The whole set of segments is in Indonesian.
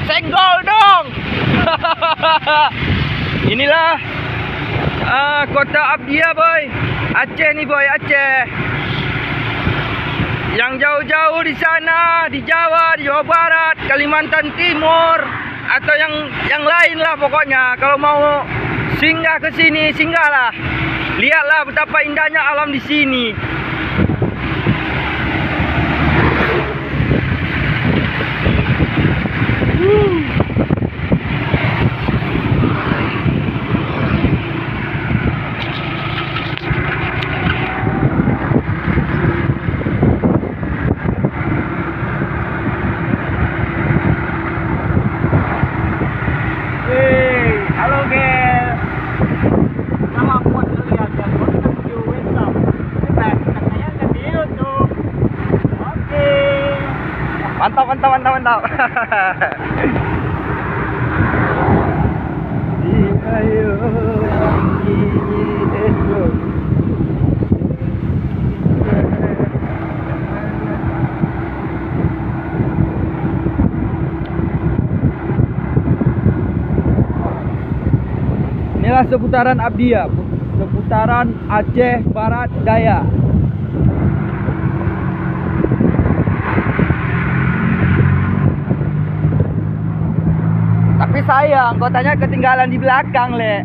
Senggol dong. Inilah kota Abdia boy. Aceh nih boy, Aceh. Yang jauh-jauh di sana, di Jawa, di Jawa Barat, Kalimantan Timur, atau yang lain lah pokoknya. Kalau mau singgah ke sini, singgahlah. Lihatlah betapa indahnya alam di sini. Mantap. Inilah seputaran Abdia, seputaran Aceh Barat Daya. Tapi sayang, kotanya ketinggalan di belakang, Le.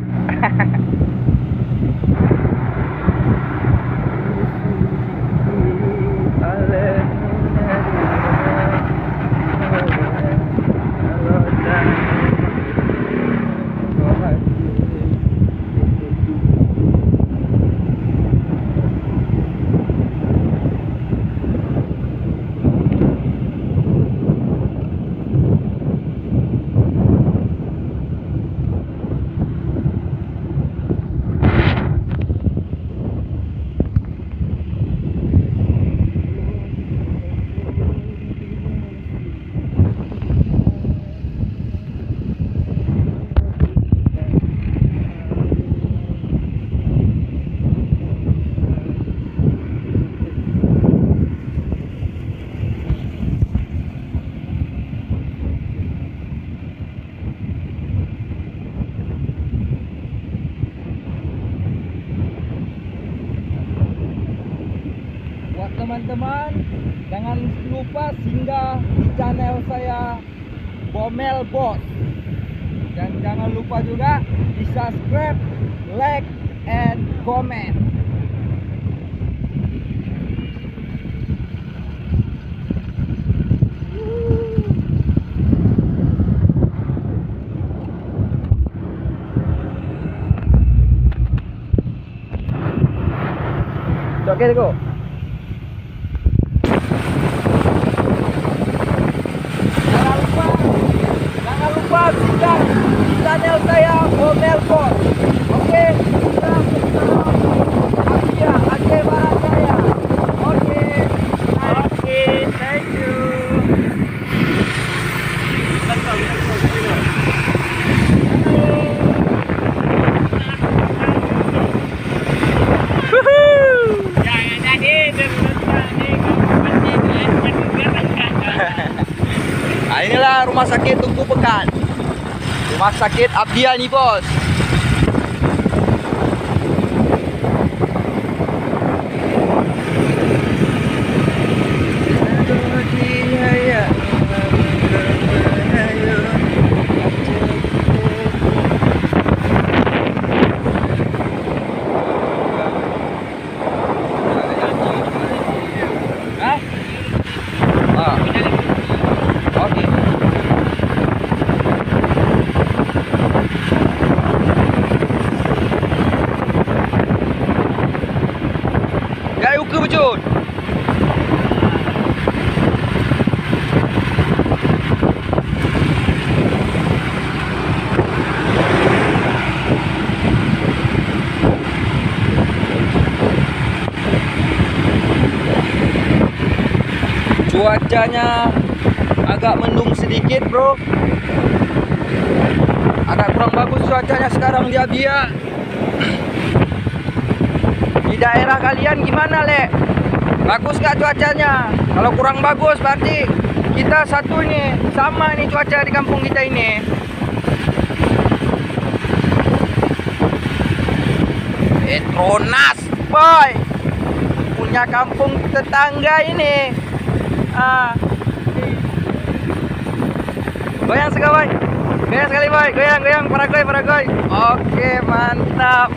Teman-teman, jangan lupa singgah di channel saya Bomel Bos, dan jangan lupa juga di subscribe, like, and comment. Oke, go. Jangan lupa singgah di channel saya Bomel Bos. Oke, kita Abdia, Aceh Barat Daya. Oke, thank you. Nah, inilah rumah sakit Tungku Pekan. Rumah sakit Abdia nih, bos. Cuacanya agak mendung sedikit, bro. Agak kurang bagus cuacanya sekarang di Abdia. Di daerah kalian gimana, Le? Bagus nggak cuacanya? Kalau kurang bagus berarti kita satu nih, sama nih cuaca di kampung kita ini. Petronas, boy. Punya kampung tetangga ini. Goyang sekali, boy. Goyang sekali, boy. Goyang, goyang, paragoy, paragoy. Oke, mantap.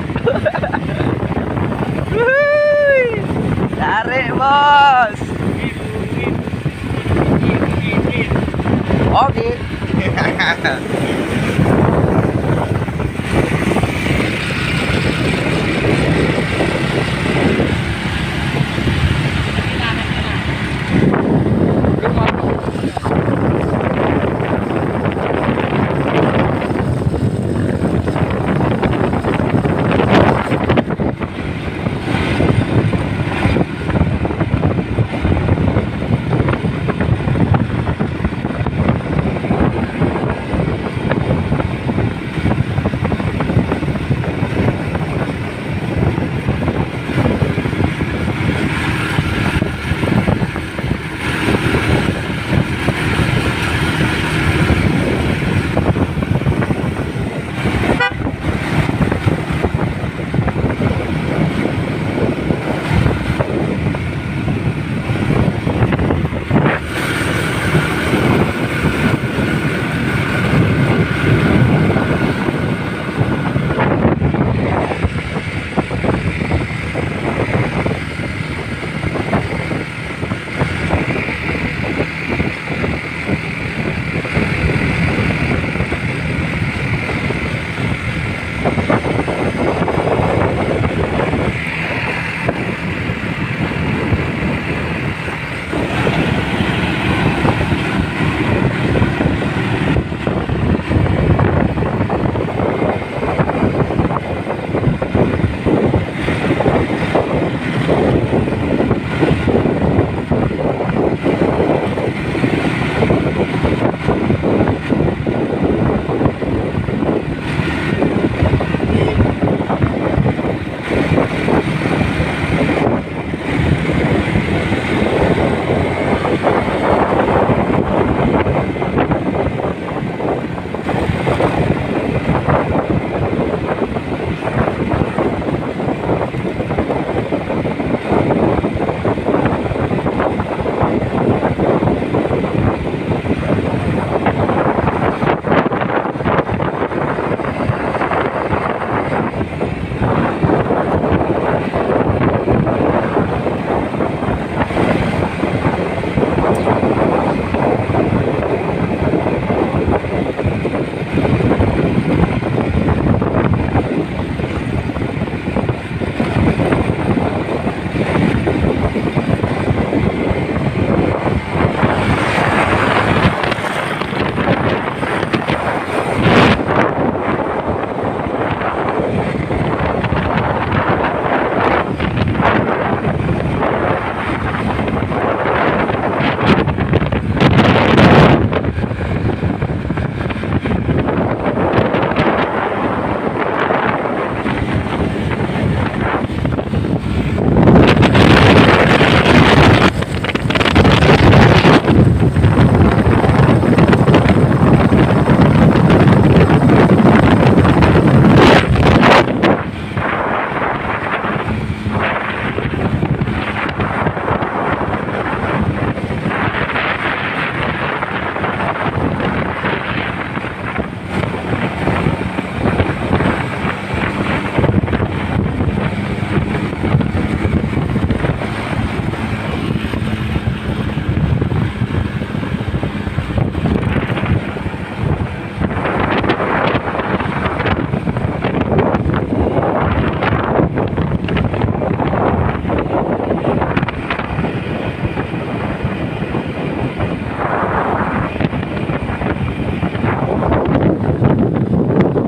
Tarik, bos. Oke.